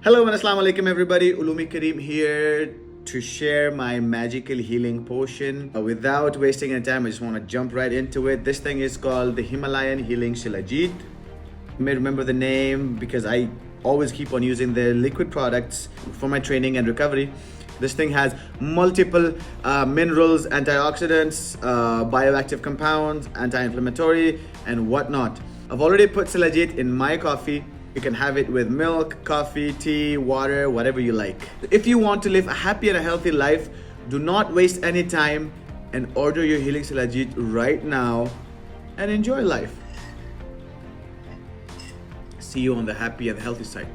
Hello and Assalamu alaikum everybody. Ulumi Kareem here to share my magical healing potion. Without wasting any time, I just want to jump right into it. This thing is called the Himalayan Healing Shilajit. You may remember the name because I always keep on using their liquid products for my training and recovery. This thing has multiple minerals, antioxidants, bioactive compounds, anti-inflammatory and whatnot. I've already put Shilajit in my coffee. You can have it with milk, coffee, tea, water, whatever you like. If you want to live a happy and a healthy life, do not waste any time and order your healing Shilajit right now and enjoy life. See you on the happy and healthy side.